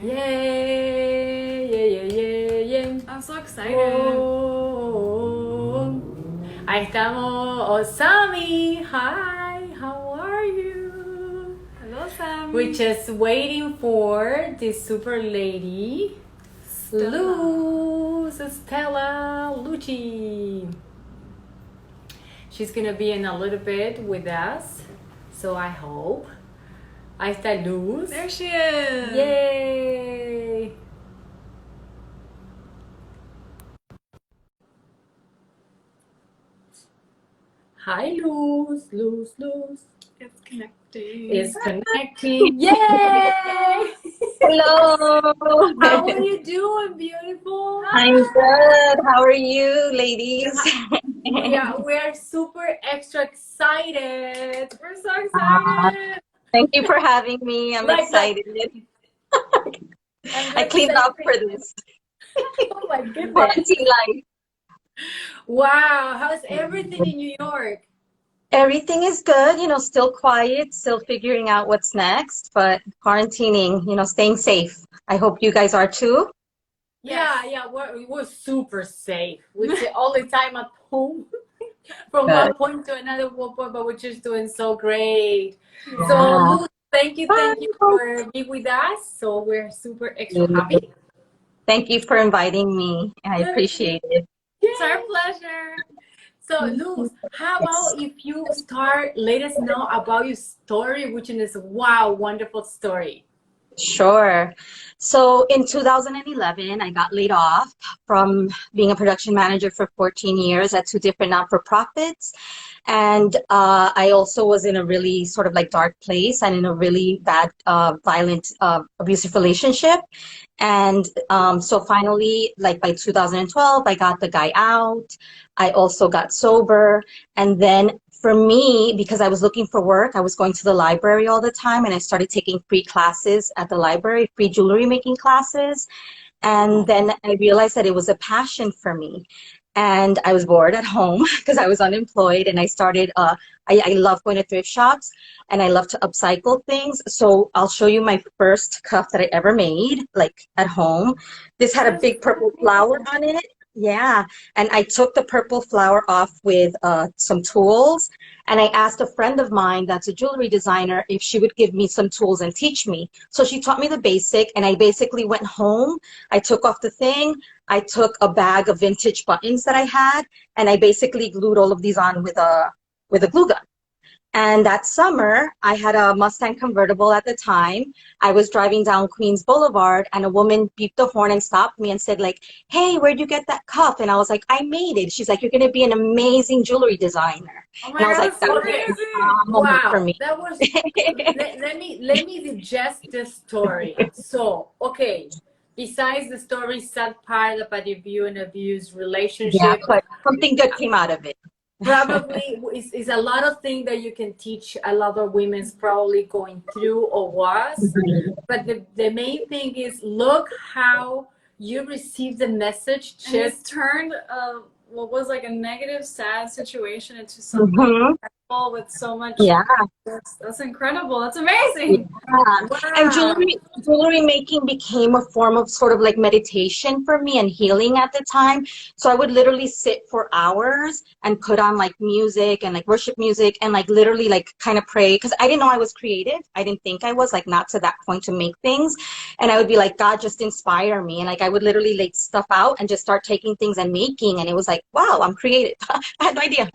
Yay! Yay, yay, yay, yay. I'm so excited. Oh, ahí estamos. Oh, Sammy. Hi, how are you? Hello, Sam. We're just waiting for this super lady, Stella Lucchi. She's gonna be in a little bit with us, so I hope. Ahí está Luz. There she is. Yay! Hi, Luz. It's connecting. It's connecting. Yay! Hello. How are you doing, beautiful? I'm good. How are you, ladies? We are super extra excited. We're so excited. Thank you for having me. I'm excited. I cleaned up for this. Oh my goodness. Quarantine life. Wow, how's everything in New York? Everything is good, still quiet, still figuring out what's next, but quarantining, staying safe. I hope you guys are too. Yeah, we're super safe. We stay all the time at home from one point to another point, but we're just doing so great. Yeah. So, Luz, thank you for being with us. So we're super extra happy. Thank you for inviting me. I appreciate it. It's our pleasure. So, Luz, how about if you let us know about your story, which is wonderful story. Sure. So in 2011, I got laid off from being a production manager for 14 years at two different not-for-profits. And I also was in a really sort of like dark place and in a really bad, violent, abusive relationship. And so finally, like by 2012, I got the guy out. I also got sober. And then for me, because I was looking for work, I was going to the library all the time, and I started taking free classes at the library, free jewelry making classes. And then I realized that it was a passion for me. And I was bored at home because I was unemployed, and I started, I love going to thrift shops, and I love to upcycle things. So I'll show you my first cuff that I ever made, like at home. This had a big purple flower on it. Yeah, and I took the purple flower off with some tools, and I asked a friend of mine that's a jewelry designer if she would give me some tools and teach me. So she taught me the basic, and I basically went home. I took off the thing. I took a bag of vintage buttons that I had, and I basically glued all of these on with a glue gun. And that summer, I had a Mustang convertible at the time. I was driving down Queens Boulevard, and a woman beeped the horn and stopped me and said, like, "Hey, where'd you get that cuff?" And I was like, "I made it." She's like, "You're going to be an amazing jewelry designer." Oh And I my was God, like, that so was a amazing. moment for me. That was let me digest the story. So, okay, besides the story sad part about the abuse relationship, Yeah, but something good came out of it. probably is a lot of things that you can teach a lot of women's probably going through or was. But the main thing is, look how you received the message. And it's turned what was like a negative, sad situation into something incredible with so much. Yeah. That's incredible. That's amazing. Yeah. Wow. And jewelry making became a form of sort of like meditation for me and healing at the time. So I would literally sit for hours and put on like music and like worship music and like literally like kind of pray, because I didn't know I was creative. I didn't think I was, like, not to that point to make things. And I would be like, God, just inspire me. And like I would literally lay stuff out and just start taking things and making. And it was like, wow, I'm creative. I had no idea.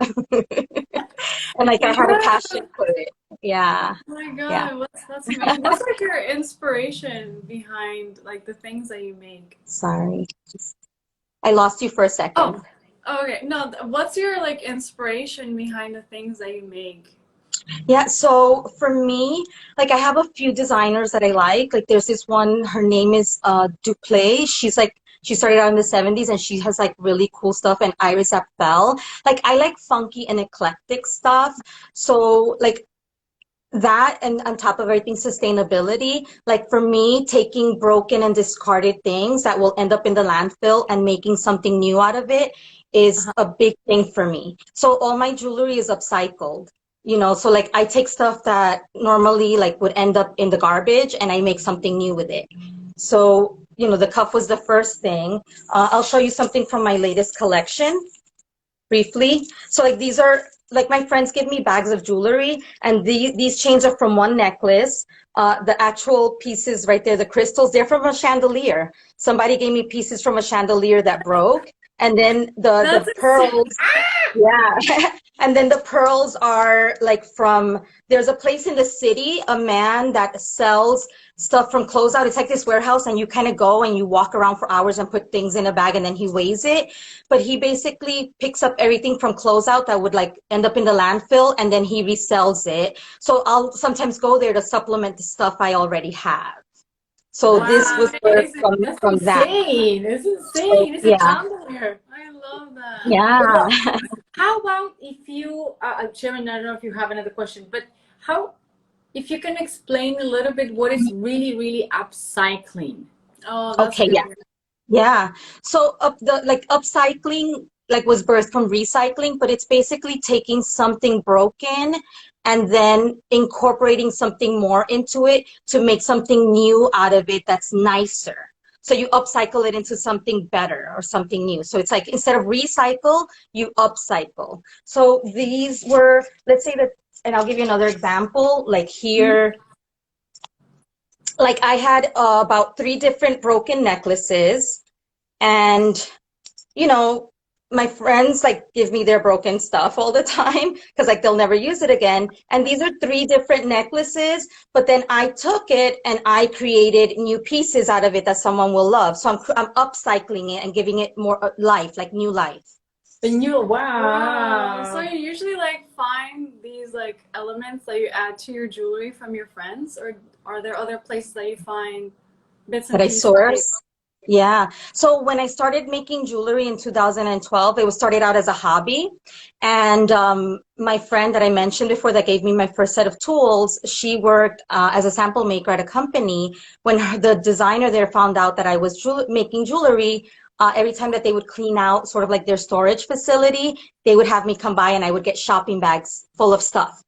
And like I had a passion for it. Yeah. Oh my God, Yeah. that's amazing. What's like your inspiration behind like the things that you make? Sorry. I lost you for a second. Oh, okay. No, what's your like inspiration behind the things that you make? Yeah, so for me, like I have a few designers that I like. Like there's this one, her name is Duplay. She started out in the 70s, and she has like really cool stuff, and Iris Apfel. Like I like funky and eclectic stuff. So like that, and on top of everything, sustainability. Like for me, taking broken and discarded things that will end up in the landfill and making something new out of it is a big thing for me. So all my jewelry is upcycled. So like I take stuff that normally like would end up in the garbage, and I make something new with it. So, you know, the cuff was the first thing. I'll show you something from my latest collection briefly. So like these are, like my friends give me bags of jewelry, and these chains are from one necklace. The actual pieces right there, the crystals, they're from a chandelier. Somebody gave me pieces from a chandelier that broke. And then the pearls, yeah. And then the pearls are like from, there's a place in the city, a man that sells stuff from closeout. It's like this warehouse, and you kind of go and you walk around for hours and put things in a bag, and then he weighs it. But he basically picks up everything from closeout that would like end up in the landfill, and then he resells it. So I'll sometimes go there to supplement the stuff I already have. So That's this was amazing. from that. It's So, insane. It's a yeah, chandelier. I love that. yeah. How about if you, Sharon, I don't know if you have another question, but how, if you can explain a little bit what is really, really upcycling? Oh, that's Okay, good. yeah. Yeah. So upcycling like was birthed from recycling, but it's basically taking something broken and then incorporating something more into it to make something new out of it that's nicer. So you upcycle it into something better or something new. So it's like instead of recycle, you upcycle. So these were, let's say that, and I'll give you another example, like here, like I had about 3 different broken necklaces, and you know, my friends like give me their broken stuff all the time because like they'll never use it again. And these are 3 different necklaces, but then I took it and I created new pieces out of it that someone will love. So I'm upcycling it and giving it more life, like new life. The new, Wow. So wow. you usually like find these like elements that you add to your jewelry from your friends, or are there other places that you find bits and That I pieces? source. Yeah. So when I started making jewelry in 2012, it was started out as a hobby. And my friend that I mentioned before that gave me my first set of tools, she worked as a sample maker at a company. When the designer there found out that I was making jewelry, every time that they would clean out sort of like their storage facility, they would have me come by and I would get shopping bags full of stuff.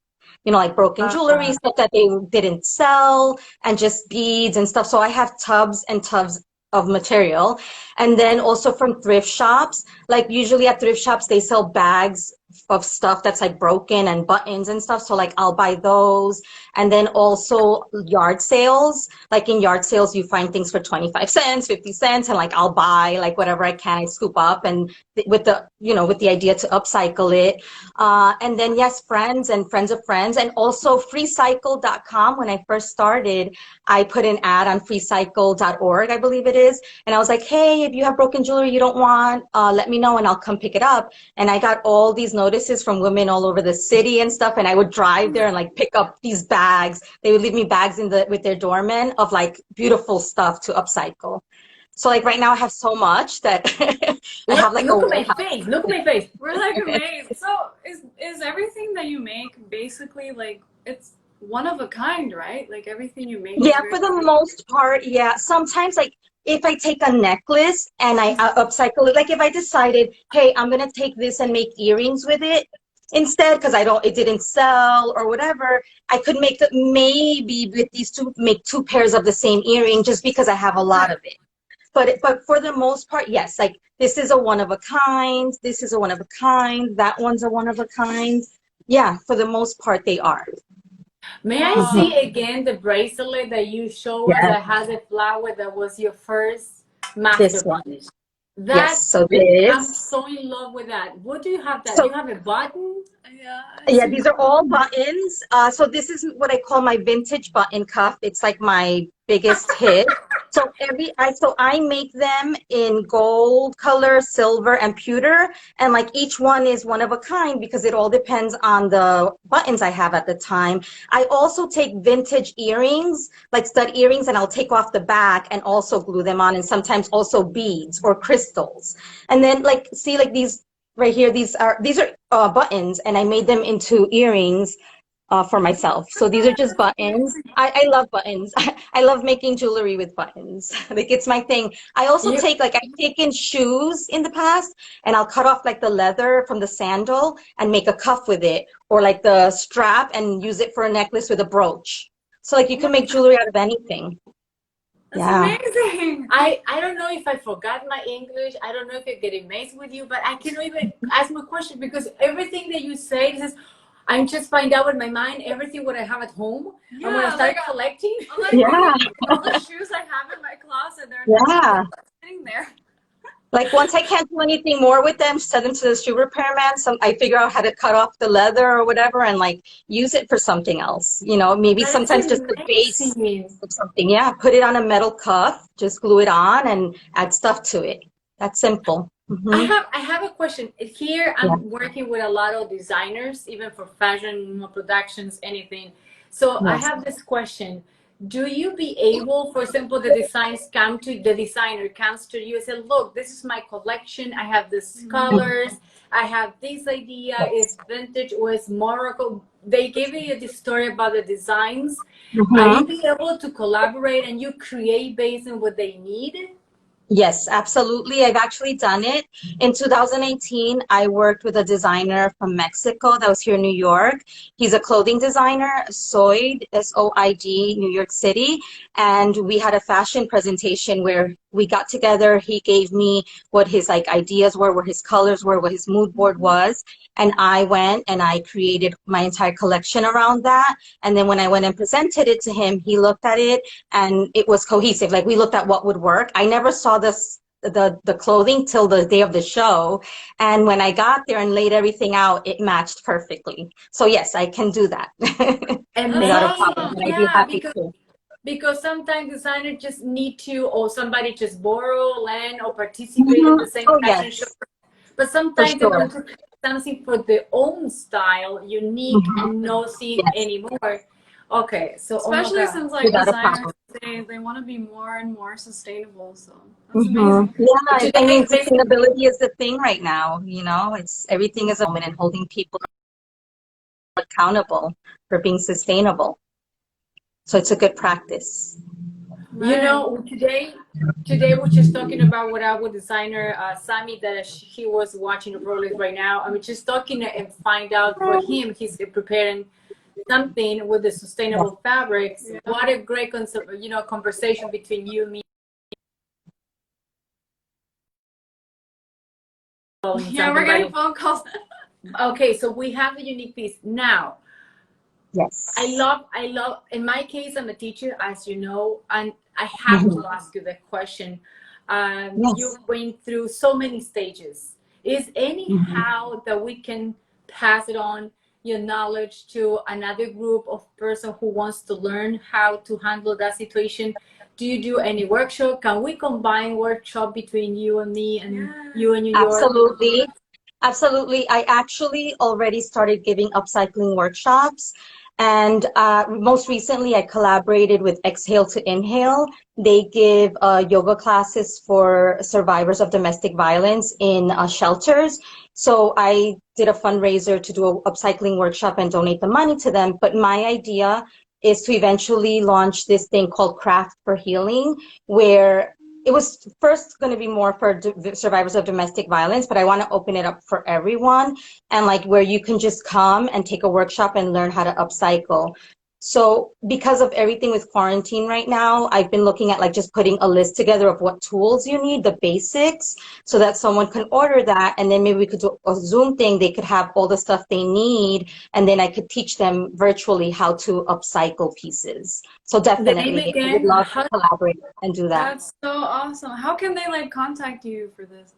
You know, like broken jewelry, stuff that they didn't sell, and just beads and stuff. So I have tubs and tubs of material. And then also from thrift shops, like usually at thrift shops, they sell bags of stuff that's like broken and buttons and stuff. So like I'll buy those. And then also yard sales, like in yard sales, you find things for 25 cents, 50 cents, and like I'll buy like whatever I can, I scoop up, and with the, you know, with the idea to upcycle it. And then yes, friends and friends of friends, and also freecycle.com. When I first started, I put an ad on freecycle.org, I believe it is. And I was like, hey, if you have broken jewelry you don't want, let me know and I'll come pick it up. And I got all these notices from women all over the city and stuff. And I would drive there and like pick up these bags. They would leave me bags with their doorman of like beautiful stuff to upcycle. So like right now I have so much that I have like a Look at my warehouse. face. Look at my face. We're like amazed. So is everything that you make basically like it's one of a kind, right? Like everything you make is Yeah, very for the most part, yeah. Sometimes, like, if I take a necklace and I upcycle it, like if I decided, hey, I'm gonna take this and make earrings with it instead, because it didn't sell or whatever, I could make maybe with these two, make 2 pairs of the same earring just because I have a lot of it. But for the most part, yes, like this is a one of a kind, this is a one of a kind, that one's a one of a kind. Yeah, for the most part, they are. May I see again the bracelet that you show us Yeah, that has a flower that was your first this one. masterpiece? Yes, That, so I'm this. so in love with that. What do you have that? So You have a button? yeah, I yeah, see. these are all buttons. So this is what I call my vintage button cuff. It's like my biggest hit. So I make them in gold color, silver, and pewter, and like each one is one of a kind because it all depends on the buttons I have at the time. I also take vintage earrings, like stud earrings, and I'll take off the back and also glue them on, and sometimes also beads or crystals. And then like see like these right here, these are buttons, and I made them into earrings for myself. So these are just buttons. I love buttons. I love making jewelry with buttons. Like it's my thing. I also You, I've taken shoes in the past, and I'll cut off like the leather from the sandal and make a cuff with it, or like the strap and use it for a necklace with a brooch. So like you can make jewelry out of anything. That's Yeah. amazing. I don't know if I forgot my English. I don't know if I get amazed with you, but I cannot even ask my question because everything that you say is, I just find out in my mind everything what I have at home. Yeah, And when I start collecting, I'm like Yeah. thinking all the shoes I have in my closet, they're Yeah. sitting there. Like once I can't do anything more with them, send them to the shoe repairman. I figure out how to cut off the leather or whatever and like use it for something else. You know, maybe that's sometimes just the base amazing. of something. Yeah, put it on a metal cuff, just glue it on and add stuff to it. That's simple. I have a question. Here Yeah. I'm working with a lot of designers, even for fashion productions, anything. So I Yes. have this question. Do you be able, for example, the designer comes to you and say, look, this is my collection. I have these colors. I have this idea. It's vintage or it's Morocco. They give you the story about the designs. Are Mhm. you be able to collaborate and you create based on what they need? Yes, absolutely. I've actually done it. In 2018, I worked with a designer from Mexico that was here in New York. He's a clothing designer, Soid, Soid, New York City. And we had a fashion presentation where we got together. He gave me what his like ideas were, what his colors were, what his mood board was. And I went and I created my entire collection around that. And then when I went and presented it to him, he looked at it and it was cohesive. Like we looked at what would work. I never saw the clothing till the day of the show, and when I got there and laid everything out, it matched perfectly. So yes, I can do that. That's Without a problem, awesome. and I'd be Yeah, happy to. because sometimes designers just need to, or somebody just borrow land or participate in the same Oh fashion show. yes, But for sometimes they sure. want to create something for their own style, unique and no seen Yes, anymore. Okay, so oh my Especially God. since like without a designers problem. they want to be more and more sustainable. So that's amazing. Yeah, I mean, Today, basically, sustainability is the thing right now. You know, it's everything is a moment and holding people accountable for being sustainable. So it's a good practice. you Right. know, today we're just talking about what our designer Sami that he was watching the Rolex right now. I mean, just talking and find out for him, he's preparing something with the Yes. sustainable fabrics. Yeah. What a great conversation between you, me, and Yeah, we're somebody. getting phone calls. Okay, so we have a unique piece now. Yes. I love, in my case, I'm a teacher, as you know, and I have to ask you the question. Yes. You went through so many stages. Is anyhow that we can pass it on, your knowledge, to another group of person who wants to learn how to handle that situation? Do you do any workshop? Can we combine workshop between you and me and you in New York? Absolutely. Absolutely. I actually already started giving upcycling workshops. And most recently, I collaborated with Exhale to Inhale. They give yoga classes for survivors of domestic violence in shelters. So I did a fundraiser to do an upcycling workshop and donate the money to them. But my idea is to eventually launch this thing called Craft for Healing, where it was first going to be more for survivors of domestic violence, but I want to open it up for everyone, and like where you can just come and take a workshop and learn how to upcycle. So because of everything with quarantine right now, I've been looking at like just putting a list together of what tools you need, the basics, so that someone can order that. And then maybe we could do a Zoom thing. They could have all the stuff they need. And then I could teach them virtually how to upcycle pieces. So The name definitely, I would again? love to collaborate and do that. That's so awesome. How can they like contact you for this?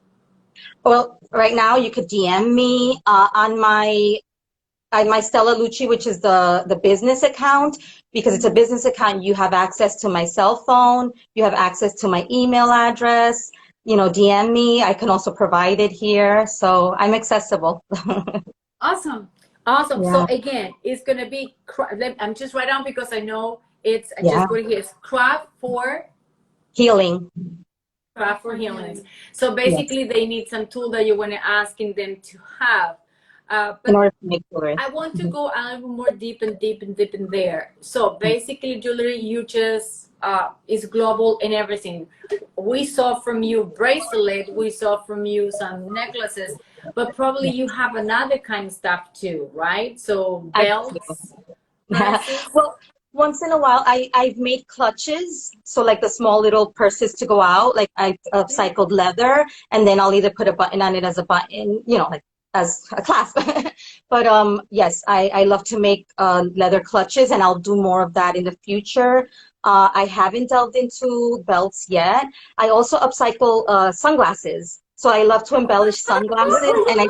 Well, right now you could DM me on my Stella Lucchi, which is the business account, because it's a business account. You have access to my cell phone. You have access to my email address. You know, DM me. I can also provide it here, so I'm accessible. Awesome. Awesome. So Yeah, again, it's gonna be. I'm just write down because I know it's. I yeah. just put it here. It's Healing. craft for healings. So Yes, basically, they need some tool that you want to asking them to have. in But order to make jewelry. I want to go a little more deep and deep and deep in there. So basically, jewelry, you just is global in everything. We saw from you bracelet, we saw from you some necklaces, but probably Yeah, you have another kind of stuff too, right? So I do. belts, purses. Well, once in a while, I've made clutches, so like the small little purses to go out. Like I've upcycled leather, and then I'll either put a button on it as a button, you know, like as a clasp. But yes, I love to make leather clutches, and I'll do more of that in the future. I haven't delved into belts yet. I also upcycle sunglasses. So I love to embellish sunglasses, and I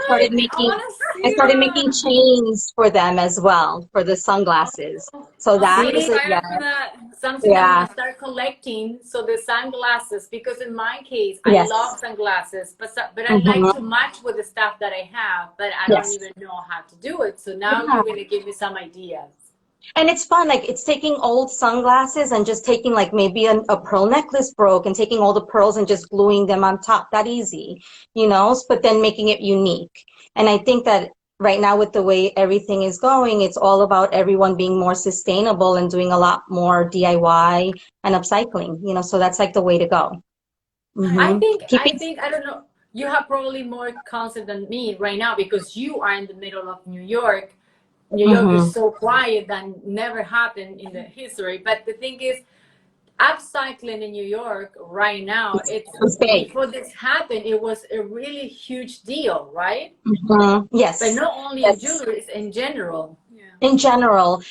want to I see started making that. chains for them as well for the sunglasses. So I'm so that is See, it. Yeah, excited for that. something I'm yeah, gonna start collecting. So the sunglasses, because in my case, I love yes, sunglasses, but I like to hmm match with the stuff that I have, but I don't yes, even know how to do it. So now yeah. you're gonna give me some ideas. And it's fun. Like it's taking old sunglasses and just taking like maybe a pearl necklace broke and taking all the pearls and just gluing them on top. That easy, you know, but then making it unique. And I think that right now with the way everything is going, it's all about everyone being more sustainable and doing a lot more DIY and upcycling, you know, so that's like the way to go. I I Keeping, think, I don't know. You have probably more concept than me right now because you are in the middle of New York. New York is hmm so quiet that never happened in the history. But the thing is, upcycling in New York right now, it's it's big. before this happened, it was a really huge deal, right? But Yes. not only in Yes. jewelry, it's in general. Yeah. In general,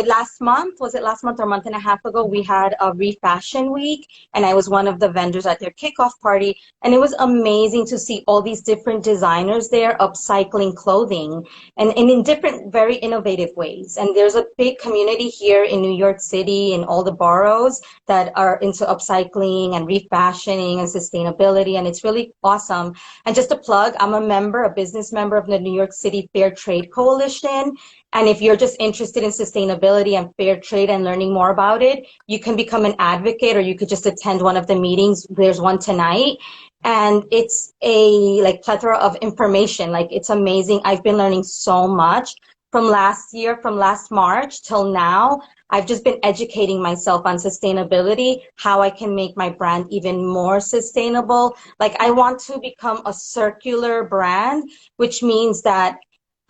last month, was it last month or a month and a half ago, we had a refashion week, and I was one of the vendors at their kickoff party, and it was amazing to see all these different designers there upcycling clothing and in different, very innovative ways. And there's a big community here in New York City in all the boroughs that are into upcycling and refashioning and sustainability, and it's really awesome. And just a plug, I'm a member, a business member of the New York City Fair Trade Coalition. And if you're just interested in sustainability and fair trade and learning more about it, you can become an advocate or you could just attend one of the meetings. There's one tonight. And it's a like plethora of information. Like it's amazing. I've been learning so much from last year, from last March till now. I've just been educating myself on sustainability, how I can make my brand even more sustainable. Like I want to become a circular brand, which means that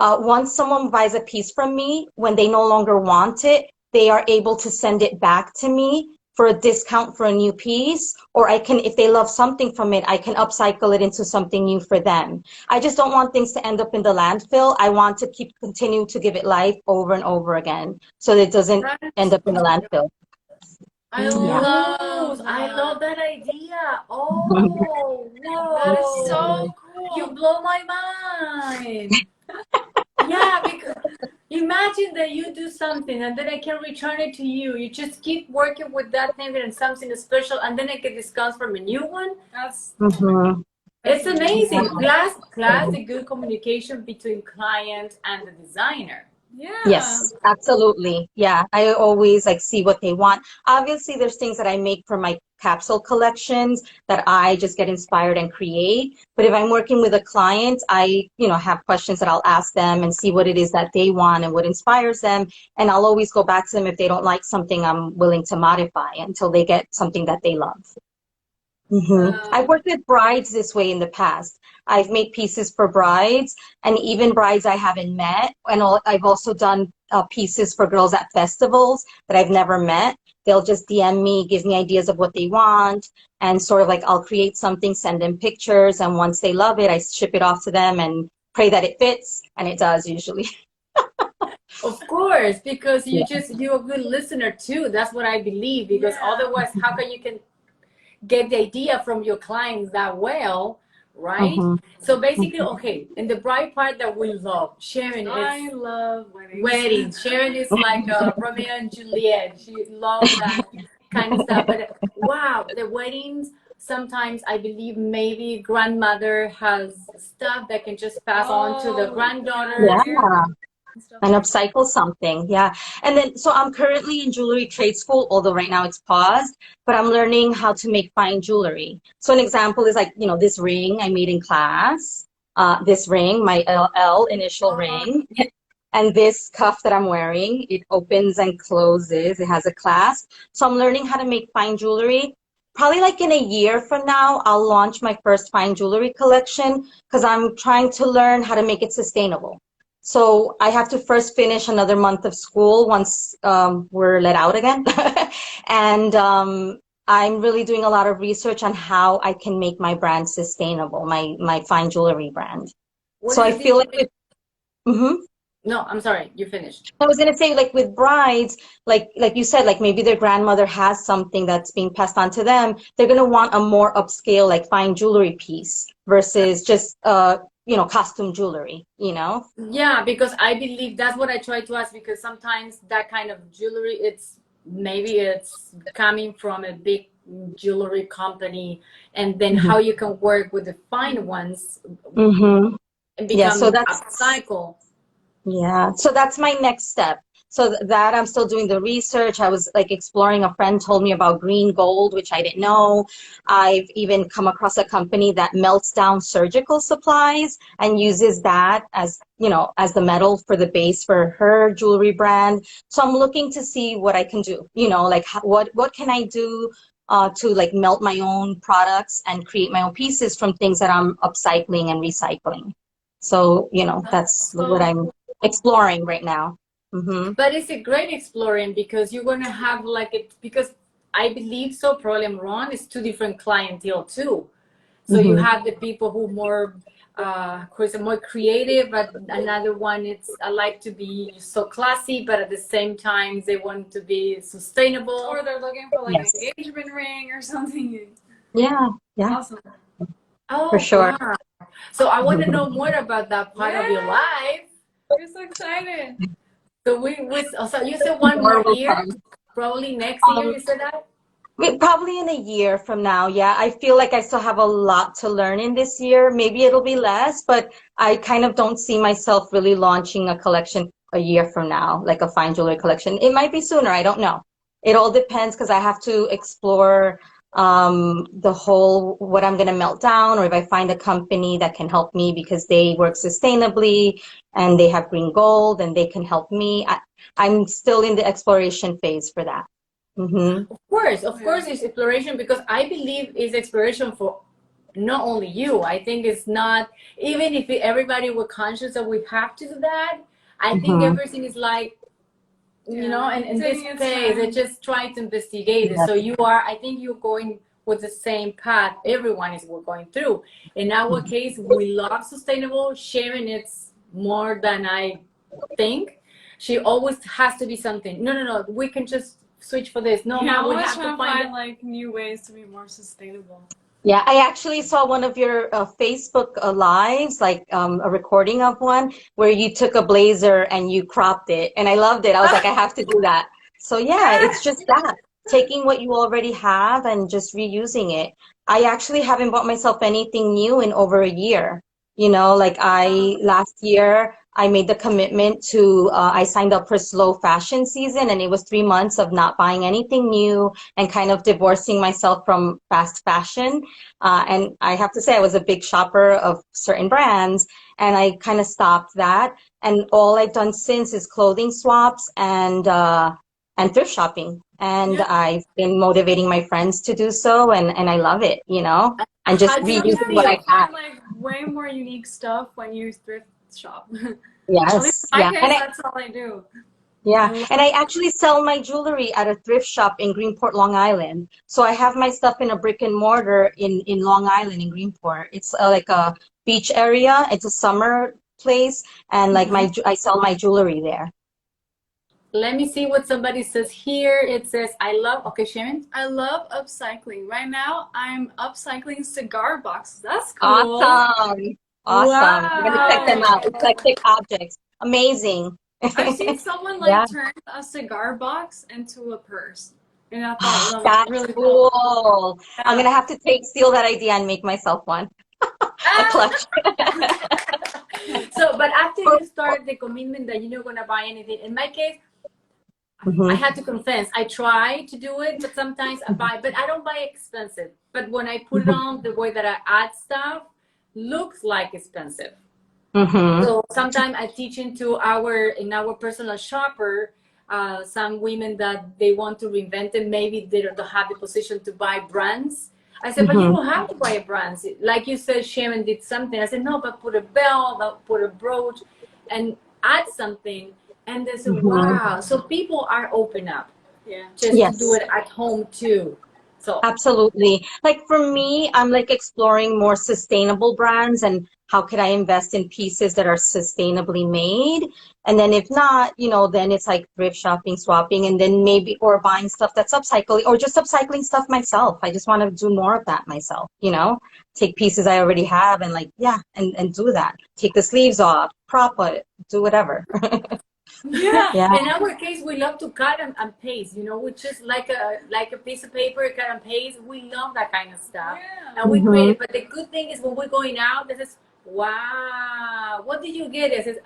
once someone buys a piece from me, when they no longer want it, they are able to send it back to me for a discount for a new piece, or I can, if they love something from it, I can upcycle it into something new for them. I just don't want things to end up in the landfill. I want to continue to give it life over and over again so that it doesn't end That's up in the landfill. I Yeah. love I that. love that idea. Oh, That is whoa. so You cool. blow my mind. Yeah, because imagine that you do something and then I can return it to you. You just keep working with that thing and something special, and then I get discounts from a new one. That's oh my God. Mhm. That's It's amazing. amazing. Plus the good communication between client and the designer. Yeah. Yes, absolutely. Yeah, I always like see what they want. Obviously, there's things that I make for my capsule collections that I just get inspired and create. But if I'm working with a client, I, you know, have questions that I'll ask them and see what it is that they want and what inspires them. And I'll always go back to them if they don't like something, I'm willing to modify until they get something that they love. I've Wow. worked with brides this way in the past. I've made pieces for brides and even brides I haven't met. And I've also done pieces for girls at festivals that I've never met. They'll just DM me, give me ideas of what they want, and sort of like I'll create something, send them pictures, and once they love it, I ship it off to them and pray that it fits, and it does usually. Of course, because Yeah. you're a good listener too. That's what I believe. Because Yeah. otherwise, how can you can get the idea from your clients that well, right? hmm So basically, okay, and the bright part that we love, Sharon I is love weddings. weddings. Sharon is like a Romeo and Juliet. She loves that kind of stuff. But wow, the weddings, sometimes I believe maybe grandmother has stuff that can just pass on to the Oh, yeah, granddaughters. Yeah. hair and stuff And like upcycle something. Yeah. And then, so I'm currently in jewelry trade school, although right now it's paused, but I'm learning how to make fine jewelry. So an example is like, you know, this ring I made in class, this ring, my LL initial that. ring, and this cuff that I'm wearing, it opens and closes. It has a clasp. So I'm learning how to make fine jewelry. Probably like in a year from now, I'll launch my first fine jewelry collection because I'm trying to learn how to make it sustainable. So I have to first finish another month of school once we're let out again. And I'm really doing a lot of research on how I can make my brand sustainable, my fine jewelry brand. What So is I the feel like difference? No, I'm sorry, you finished. I was gonna say, like with brides, like you said, like maybe their grandmother has something that's being passed on to them. They're gonna want a more upscale, like fine jewelry piece versus just costume jewelry, you know? Yeah, because I believe that's what I try to ask, because sometimes that kind of jewelry, it's maybe it's coming from a big jewelry company, and then how you can work with the fine ones Mm-hmm. and Yeah, so become that's upcycle. Yeah, so that's my next step. So that I'm still doing the research. I was like exploring, a friend told me about green gold, which I didn't know. I've even come across a company that melts down surgical supplies and uses that as, as the metal for the base for her jewelry brand. So I'm looking to see what I can do, like what can I do to like melt my own products and create my own pieces from things that I'm upcycling and recycling. So, that's what So I'm exploring right now. Hmm. But it's a great exploring, because you're gonna have like it, because I believe so, probably I'm wrong, it's two different clientele too. So you Hmm. have the people who more of course are more creative, but another one, it's I like to be so classy, but at the same time they want to be sustainable. or they're looking for like an Yes. engagement ring or something. Yeah, yeah, Awesome. for Oh sure. wow. So I want to know more about that part of your Yeah, life. you're so excited. So so you said one More more will year, come. probably next year, Um, you said that? Probably in a year from now. Yeah, I feel like I still have a lot to learn in this year. Maybe it'll be less, but I kind of don't see myself really launching a collection a year from now, like a fine jewelry collection. It might be sooner. I don't know. It all depends because I have to explore the whole what I'm going to melt down, or if I find a company that can help me because they work sustainably and they have green gold and they can help me. I'm still in the exploration phase for that. Hmm. Of course, it's exploration, because I believe it's exploration for not only you. I think it's not, even if everybody were conscious that we have to do that. I think Hmm. everything is like, Yeah, and in this taking its phase, they time. just try to investigate it. Yeah. So I think you're going with the same path everyone is going through. In our case, we love sustainable. Sharing it's more than I think. She always has to be something. No, no, no. We can just switch for this. No, Yeah, I'm mom, we always have to trying to find find like new ways to be more sustainable. Yeah, I actually saw one of your Facebook lives, like a recording of one where you took a blazer and you cropped it, and I loved it. I was like, I have to do that. So yeah, it's just that, taking what you already have and just reusing it. I actually haven't bought myself anything new in over a year. Like last year I made the commitment to I signed up for slow fashion season, and it was 3 months of not buying anything new and kind of divorcing myself from fast fashion. And I have to say, I was a big shopper of certain brands, and I kind of stopped that. And all I've done since is clothing swaps and thrift shopping. And Yeah. I've been motivating my friends to do so, and I love it, and just how do you reusing what Sometimes I you feel? have. find like way more unique stuff when you thrift shop. At least Yes, in my yeah. case, that's all I do. Yeah, I love and I actually sell my jewelry at a thrift shop in Greenport, Long Island. So I have my stuff in a brick and mortar in Long Island in Greenport. It's like a beach area. It's a summer place, and like I sell my jewelry there. Let me see what somebody says here. It says, I love, okay, Sharon. I love upcycling. Right now, I'm upcycling cigar boxes. That's cool. Awesome. Awesome. I'm gonna check them Wow. out. Eclectic objects. Amazing. I've seen someone Yeah, like turn a cigar box into a purse, and I thought that was that's really cool. cool. I'm Yeah. gonna have to steal that idea and make myself one. A clutch. So, but after you started the commitment that you're not going to buy anything, in my case, I Mhm. had to confess, I try to do it, but sometimes I buy, but I don't buy expensive. But when I put it on, the way that I add stuff looks like expensive. Mhm. So sometimes I teach in our personal shopper, some women that they want to reinvent it. Maybe they don't have the position to buy brands. I said, but you Mhm. don't have to buy a brand. Like you said, Sharon did something. I said, no, but put a bell, put a brooch. And add something, and they say, wow. So people are open up just to do Yes. it at home too. So Absolutely. Like for me, I'm like exploring more sustainable brands and how could I invest in pieces that are sustainably made? And then if not, you know, then it's like thrift shopping, swapping, and then maybe or buying stuff that's upcycling or just upcycling stuff myself. I just want to do more of that myself, you know, take pieces I already have and like, yeah, and do that. Take the sleeves off, prop it, do whatever. yeah, Yeah. in our case, we love to cut and paste. You know, which is like a piece of paper, cut and paste. We love that kind of stuff, and we create Hmm. it. But the good thing is when we're going out, this is wow. What did you get? This is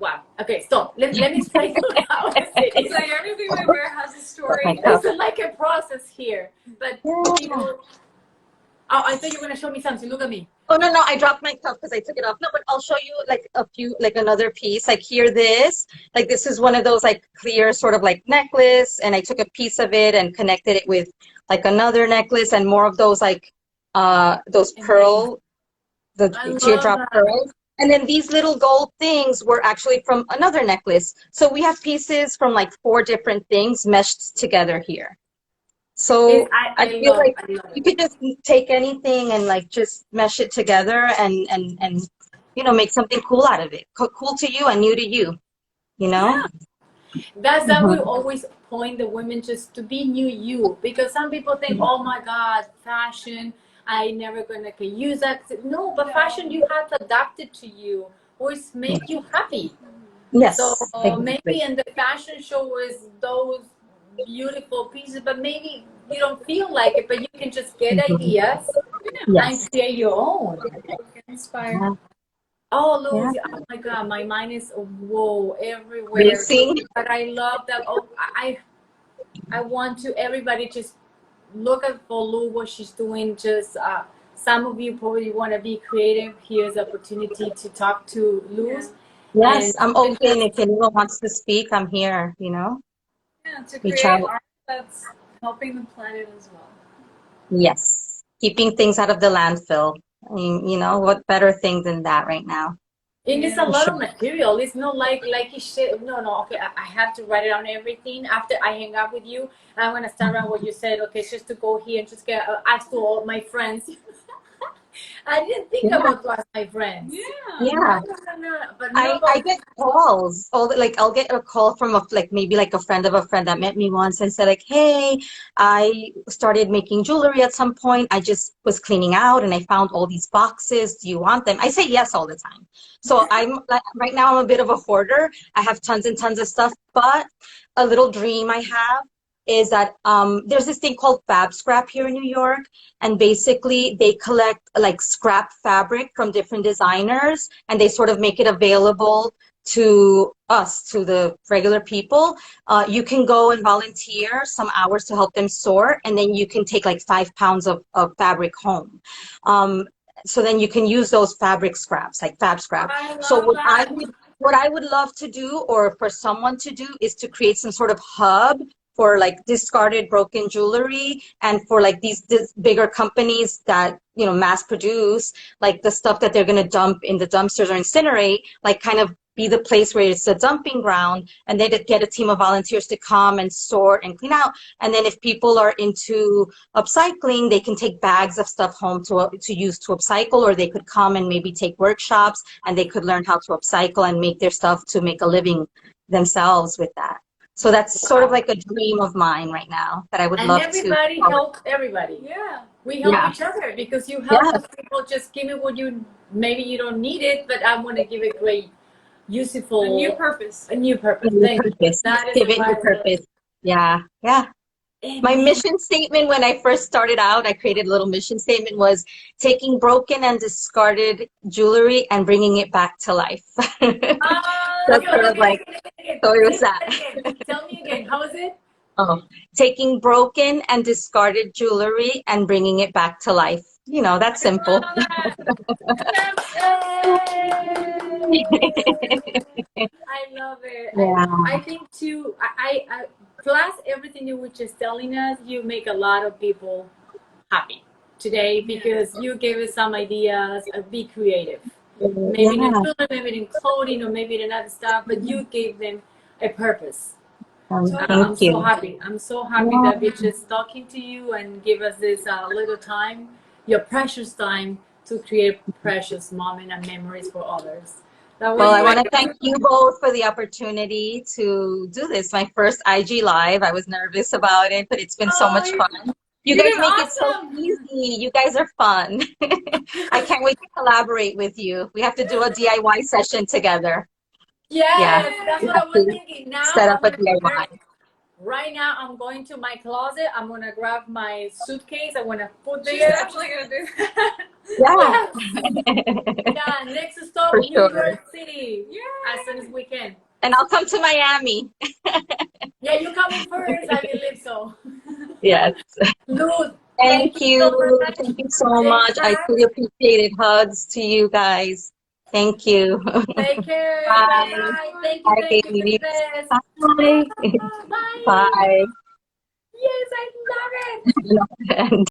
wow. Okay, stop. Let me explain to you how it It's is. like everything we wear has a story. cup. It's like a process here, but Yeah. people. Oh, I thought you were gonna show me something. Look at me. Oh no, no, I dropped my cup because I took it off. No, but I'll show you like a few, like another piece. Like here, this is one of those like clear sort of like necklace, and I took a piece of it and connected it with like another necklace and more of those like those pearl, the I love teardrop that. pearls. And then these little gold things were actually from another necklace. So we have pieces from like 4 different things meshed together here. So I feel like I love you it. could just take anything and like just mesh it together and you know make something cool out of it. Cool to you and new to you, you know? That's that we Mhm. always point the women just to be new you, because some people think, oh my God, fashion, I never gonna can use that. No, but fashion you have to adapt it to you or it's make you happy. So Yes, maybe exactly. in the fashion show is those beautiful pieces, but maybe you don't feel like it, but you can just get Mhm. ideas and Yes. create your own. Get inspired. Yeah. Oh, Yeah. Lucy, oh my God, my mind is whoa everywhere. Racing. But I love that. Oh, I want to everybody just look at for Lu what she's doing. Just some of you probably want to be creative. Here's the opportunity to talk to Luz, and Yes, I'm even open. just If anyone wants to speak, I'm here, you know? Yeah, to Reach create out. art that's helping the planet as well. Yes. Keeping things out of the landfill. I mean, you know, what better thing than that right now? and it's a For lot sure. of material. It's not like you said. No, no. Okay, I have to write it down everything after I hang up with you. I'm gonna start around what you said. Okay, just to go here and just get ask to all my friends. I didn't think Yeah. about to ask my friends. Yeah. Yeah. No, but no, I get calls all the, like I'll get a call from a like maybe like a friend of a friend that met me once and said like, hey, I started making jewelry at some point. I just was cleaning out and I found all these boxes. Do you want them? I say yes all the time. So I'm like right now I'm a bit of a hoarder. I have tons and tons of stuff, but a little dream I have is that there's this thing called Fab Scrap here in New York, and basically they collect like scrap fabric from different designers and they sort of make it available to us, to the regular people. You can go and volunteer some hours to help them sort, and then you can take like 5 pounds of fabric home. So then you can use those fabric scraps, like Fab Scrap. I So love that. what I would love to do, or for someone to do, is to create some sort of hub for like discarded broken jewelry and for like these bigger companies that you know mass produce like the stuff that they're going to dump in the dumpsters or incinerate, like kind of be the place where it's a dumping ground, and they get a team of volunteers to come and sort and clean out. And then if people are into upcycling, they can take bags of stuff home to use to upcycle, or they could come and maybe take workshops and they could learn how to upcycle and make their stuff to make a living themselves with that. So that's sort of Wow. like a dream of mine right now that I would And love to. everybody helps everybody. Yeah. We help Yeah, each other because you help yeah, those people. Just give me what you maybe you don't need it, but I want to give it great, A new useful, purpose. a new purpose. new Thank you. purpose. That is Give it why new I love purpose. Yeah, yeah. it. My Amen. mission statement when I first started out, I created a little mission statement was taking broken and discarded jewelry and bringing it back to life. That's Okay, sort okay, of like, again. so it Say was that. that again. Tell me again. How is it? Oh, taking broken and discarded jewelry and bringing it back to life. You know, that's I simple. love that. I love it. Yeah. I think too. Plus everything you were just telling us, you make a lot of people happy today because you gave us some ideas. Be creative. maybe in children, maybe in clothing, or maybe in other stuff, but you gave them a purpose. Thank I'm so you. happy. I'm so happy that we're just talking to you and give us this little time, your precious time, to create precious moment and memories for others. That Well, was I want to great. thank you both for the opportunity to do this. My first IG Live. I was nervous about it, but it's been so much Oh, fun. You you guys did make it so awesome. easy. You guys are fun. I can't wait to collaborate with you. We have to do a DIY session together. Yeah, Yes, that's we what have I was to thinking. Now set I'm up a gonna prepare. DIY. Right now, I'm going to my closet. I'm gonna grab my suitcase. I'm gonna put She's there. definitely gonna do that. Yeah, Yes. Yeah. Next stop, for New sure. York City. As soon as we can. And I'll come to Miami. Yeah, you coming first. I believe so. Yes. Luz, thank Thank you so you. much. Thank you so Stay much. I fat. truly appreciate it. Hugs to you guys. Thank you. Take care. Bye Bye. bye. Thank you. Bye, Thank you. babies. Best. Bye. Bye. Bye. Yes, I love it.